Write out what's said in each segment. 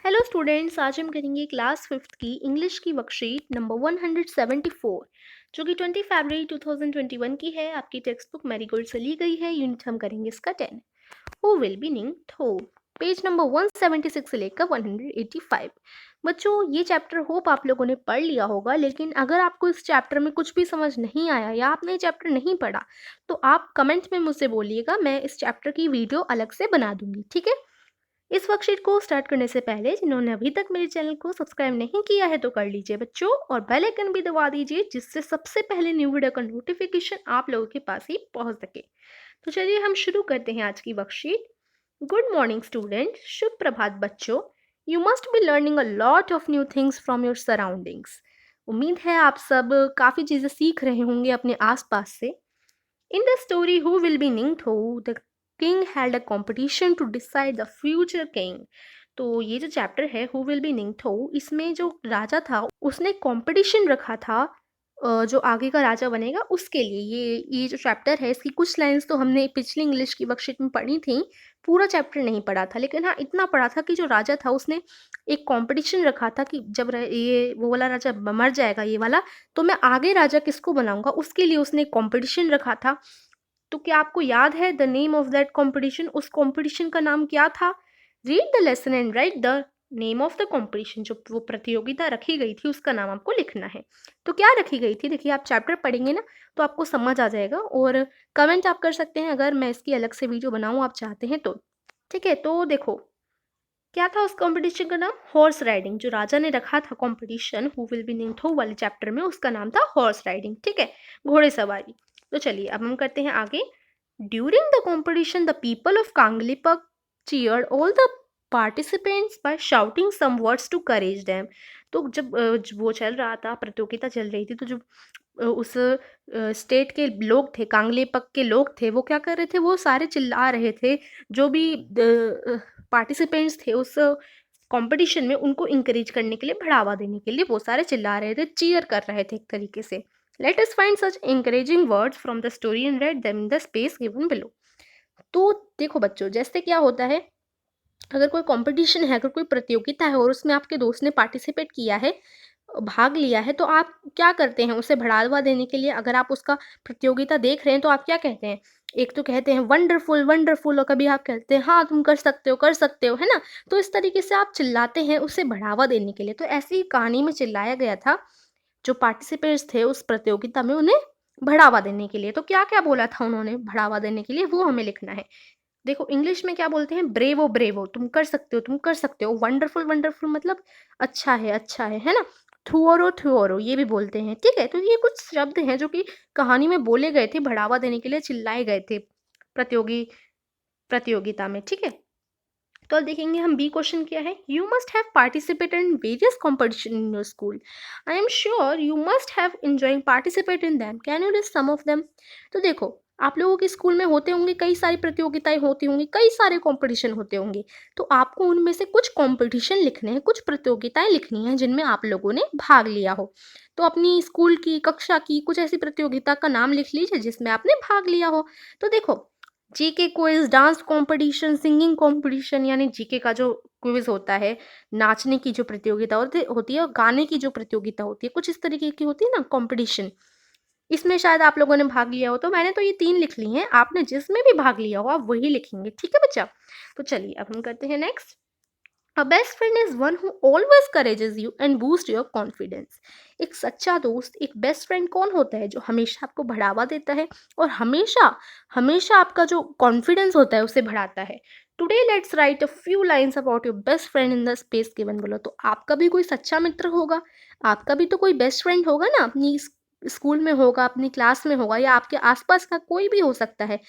Hello students, आज हम करेंगे क्लास फिफ्थ की इंग्लिश की वर्कशीट नंबर 174 जो कि 20 फरवरी 2021 की है। आपकी टेक्स्ट बुक मैरीगोल्ड से ली गई है। यूनिट हम करेंगे इसका 10। हु विल बी निंग्ड हु, पेज नंबर 176 से लेकर 185। बच्चों, ये चैप्टर होप आप लोगों ने पढ़ लिया होगा, लेकिन अगर आपको इस चैप्टर में कुछ भी समझ नहीं आया या आपने ये चैप्टर नहीं पढ़ा तो आप कमेंट में मुझसे बोलिएगा, मैं इस चैप्टर की वीडियो अलग से बना दूंगी। ठीक है। इस वर्कशीट को स्टार्ट करने से पहले जिन्होंने अभी तक मेरे चैनल को सब्सक्राइब नहीं किया है तो कर लीजिए बच्चों, और बेल आइकन भी दबा दीजिए जिससे सबसे पहले न्यू वीडियो का नोटिफिकेशन आप लोगों के पास ही पहुंच सके। तो चलिए हम शुरू करते हैं आज की वर्कशीट। गुड मॉर्निंग स्टूडेंट, शुभ प्रभात बच्चों। You must be learning a lot of new things from your surroundings. उम्मीद है आप सब काफ़ी चीज़ें सीख रहे होंगे अपने आसपास से। In the story Who Will Be Named Who, the king held a competition to decide the future king. तो ये जो चैप्टर है हु विल बी निंग्ड हु, इसमें जो राजा था उसने कंपटीशन रखा था जो आगे का राजा बनेगा उसके लिए। ये जो चैप्टर है इसकी कुछ लाइंस तो हमने पिछली इंग्लिश की वर्कशीट में पढ़ी थी। पूरा चैप्टर नहीं पढ़ा था, लेकिन हाँ इतना पढ़ा था कि जो राजा था उसने एक कंपटीशन रखा था कि जब ये वो वाला राजा मर जाएगा ये वाला, तो मैं आगे राजा किसको बनाऊंगा उसके लिए उसने कंपटीशन रखा था। तो क्या आपको याद है the name of that competition? उस कंपटीशन का नाम क्या था? Read the lesson and right the name of the competition. जो वो प्रतियोगिता रखी गई थी उसका नाम आपको लिखना है। तो क्या रखी गई थी? देखिए, आप चैप्टर पढ़ेंगे ना तो आपको समझ आ जाएगा, और कमेंट आप कर सकते हैं अगर मैं इसकी अलग से वीडियो बनाऊं आप चाहते हैं तो। ठीक है, तो देखो क्या था उस कंपटीशन का नाम? Horse riding. जो राजा ने रखा था competition who will be named who वाले चैप्टर में, उसका नाम था हॉर्स राइडिंग। ठीक है, घोड़े सवारी। तो चलिए अब हम करते हैं आगे। During the competition the people of Kangleipak cheered all the participants by shouting some words to encourage them। तो जब वो चल रहा था, प्रतियोगिता चल रही थी, तो जो उस स्टेट के लोग थे, कांगलेपक के लोग थे, वो क्या कर रहे थे? वो सारे चिल्ला रहे थे। जो भी पार्टिसिपेंट्स थे उस कंपटीशन में, उनको इंकरेज करने के लिए, बढ़ावा देने के लिए वो सारे चिल्ला रहे थे, चीयर कर रहे थे एक तरीके से। Let us find such encouraging words from the story and write them in the space given below. तो देखो बच्चों, जैसे क्या होता है, अगर कोई कंपटीशन है, अगर कोई प्रतियोगिता है और उसमें आपके दोस्त ने पार्टिसिपेट किया है, भाग लिया है, तो आप क्या करते हैं? उसे बढ़ावा देने के लिए अगर आप उसका प्रतियोगिता देख रहे हैं तो आप क्या कहते हैं? एक तो कहते हैं वंडरफुल वंडरफुल, और कभी आप कहते हैं हाँ तुम कर सकते हो, है ना? तो इस तरीके से आप चिल्लाते हैं उसे बढ़ावा देने के लिए। तो ऐसी कहानी में चिल्लाया गया था, जो पार्टिसिपेंट्स थे उस प्रतियोगिता में उन्हें बढ़ावा देने के लिए। तो क्या क्या बोला था उन्होंने बढ़ावा देने के लिए, वो हमें लिखना है। देखो इंग्लिश में क्या बोलते हैं? ब्रेवो ब्रेवो, तुम कर सकते हो, तुम कर सकते हो। वंडरफुल वंडरफुल मतलब अच्छा है ना? थुओरो थुओरो ये भी बोलते हैं। ठीक है, तो ये कुछ शब्द हैं जो कि कहानी में बोले गए थे, बढ़ावा देने के लिए चिल्लाए गए थे प्रतियोगिता में। ठीक है, तो अब देखेंगे हम बी क्वेश्चन क्या है। You must have participated in various competition in your school. I am sure you must have enjoying participate in them, can you list some of them. तो देखो, आप लोगों के स्कूल में होते होंगे, कई सारी प्रतियोगिताएं होती होंगी, कई सारे कंपटीशन होते होंगे। तो आपको उनमें से कुछ कंपटीशन लिखने हैं, कुछ प्रतियोगिताएं लिखनी हैं जिनमें आप लोगों ने भाग लिया हो। तो अपनी स्कूल की, कक्षा की कुछ ऐसी प्रतियोगिता का नाम लिख लीजिए जिसमें आपने भाग लिया हो। तो देखो, GK quiz, dance competition, singing competition, यानी जीके का जो क्विज होता है, नाचने की जो प्रतियोगिता होती है, और गाने की जो प्रतियोगिता होती है, कुछ इस तरीके की होती है ना कंपटीशन। इसमें शायद आप लोगों ने भाग लिया हो, तो मैंने तो ये 3 लिख ली हैं। आपने जिसमें भी भाग लिया हो आप वही लिखेंगे। ठीक है बच्चा? तो चलिए अब हम करते हैं next. A best friend is one who always encourages you and boosts your confidence। एक सच्चा दोस्त, एक बेस्ट फ्रेंड कौन होता है? जो हमेशा आपको बढ़ावा देता है और हमेशा हमेशा आपका जो कॉन्फिडेंस होता है उसे बढ़ाता है। Today let's write a few lines about your best friend in the space given below. तो आपका भी कोई सच्चा मित्र होगा, आपका भी तो कोई बेस्ट फ्रेंड होगा ना, अपनी स्कूल में होगा, अपनी क्लास में होगा, या आपके आसपास का कोई भी हो सकता है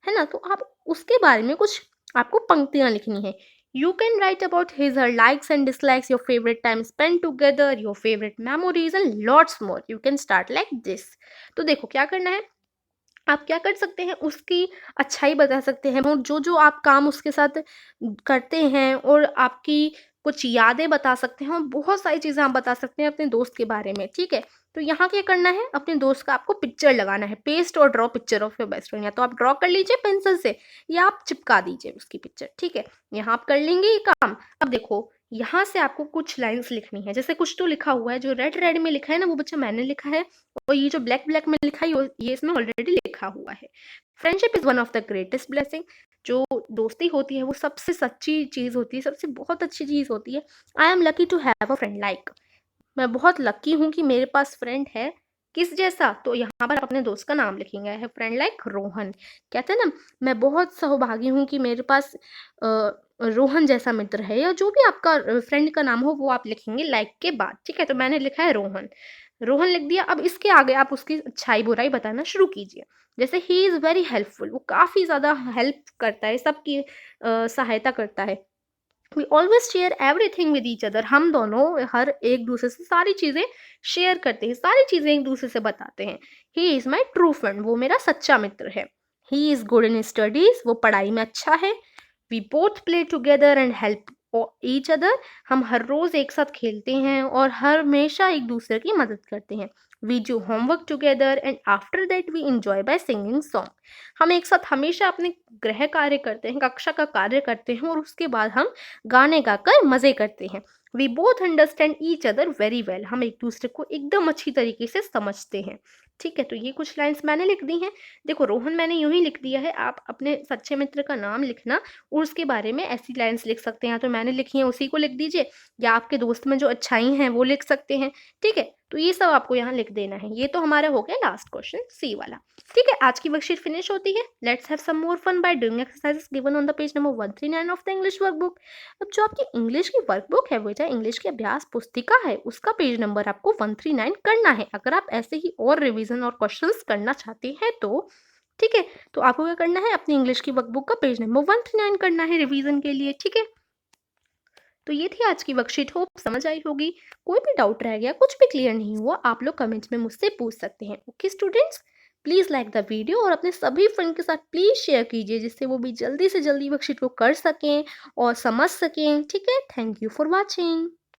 ना? तो आप उसके बारे में कुछ आपको पंक्तियां लिखनी है। You can write about his her likes and dislikes, your favorite time spent together, your favorite memories and lots more. You can start like this। तो देखो क्या करना है, आप क्या कर सकते हैं? उसकी अच्छाई बता सकते हैं, और जो जो आप काम उसके साथ करते हैं, और आपकी कुछ यादें बता सकते हैं, और बहुत सारी चीज़ें आप बता सकते हैं अपने दोस्त के बारे में। ठीक है, तो यहाँ क्या करना है, अपने दोस्त का आपको पिक्चर लगाना है। पेस्ट और draw picture of your best friend, या तो आप ड्रॉ कर लीजिए पेंसिल से, या आप चिपका दीजिए उसकी पिक्चर। ठीक है, यहाँ आप कर लेंगे ये काम। अब देखो यहाँ से आपको कुछ लाइन्स लिखनी है, जैसे कुछ तो लिखा हुआ है, जो रेड-रेड में लिखा है ना वो बच्चा मैंने लिखा है, और ये जो ब्लैक-ब्लैक में लिखा है ये इसमें ऑलरेडी लिखा हुआ है। Friendship is one of the greatest blessing. जो दोस्ती होती है वो सबसे सच्ची चीज़ होती है, सबसे बहुत अच्छी चीज़ होती है। I am lucky to have a friend like, मैं बहुत लकी हूँ कि मेरे पास फ्रेंड है। किस जैसा? तो यहाँ पर आप अपने दोस्त का नाम लिखेंगे। I have friend like Rohan. कहते हैं ना, मैं बहुत सौभागी हूँ कि मेरे पास रोहन जैसा मित्र है, या जो भी आपका फ्रेंड का नाम हो वो आप लिखेंगे लाइक के बाद, ठीक है? तो मैंने लिखा है रोहन। रोहन लिख दिया, अब इसके आगे आप उसकी अच्छाई-बुराई बताना शुरू कीजिए। जैसे ही इज़ वेरी हेल्पफुल, वो काफ़ी ज़्यादा हेल्प करता है, सबकी सहायता करता है। We always share everything with each other, हम दोनों हर एक दूसरे से सारी चीज़ें शेयर करते हैं, सारी चीज़ें एक दूसरे से बताते हैं। He is my true friend, वो मेरा सच्चा मित्र है। He is good in studies, वो पढ़ाई में अच्छा है। We both play together and help each other, हम हर रोज़ एक साथ खेलते हैं और हमेशा एक दूसरे की मदद करते हैं। We do homework together and after that we enjoy by singing song, हम एक साथ हमेशा अपने गृह कार्य करते हैं, कक्षा का कार्य करते हैं, और उसके बाद हम गाने गाकर मज़े करते हैं। We both understand each other very well, हम एक दूसरे को एकदम अच्छी तरीके से समझते हैं। ठीक है, तो ये कुछ लाइन्स मैंने लिख दी हैं। देखो, रोहन मैंने यूँ ही लिख दिया है, आप अपने सच्चे मित्र का नाम लिखना और उसके बारे में ऐसी लाइन्स लिख सकते हैं। या तो मैंने लिखी हैं उसी को लिख दीजिए, या आपके दोस्त में जो अच्छाई हैं वो लिख सकते हैं। ठीक है, तो ये सब आपको यहाँ लिख देना है। ये तो हमारा हो गया लास्ट क्वेश्चन, सी वाला। ठीक है, आज की वर्कशीट फिनिश होती है। Let's have some more fun by doing exercises given on the page number 139 of the English workbook. अब जो आपकी इंग्लिश की वर्कबुक है, बेटा इंग्लिश की अभ्यास पुस्तिका है, उसका पेज नंबर आपको 139 करना है। अगर आप ऐसे ही और रिवीजन और क्वेश्चंस करना चाहते हैं तो ठीक है, तो आपको क्या करना है, अपनी इंग्लिश की वर्कबुक का पेज नंबर 139 करना है रिवीजन के लिए। ठीक है, तो ये थी आज की वर्कशीट, होप समझ आई होगी। कोई भी डाउट रह गया, कुछ भी क्लियर नहीं हुआ, आप लोग कमेंट्स में मुझसे पूछ सकते हैं। Okay students, please like the video और अपने सभी फ्रेंड के साथ प्लीज़ शेयर कीजिए, जिससे वो भी जल्दी से जल्दी वर्कशीट को कर सकें और समझ सकें। ठीक है, थैंक यू फॉर वॉचिंग।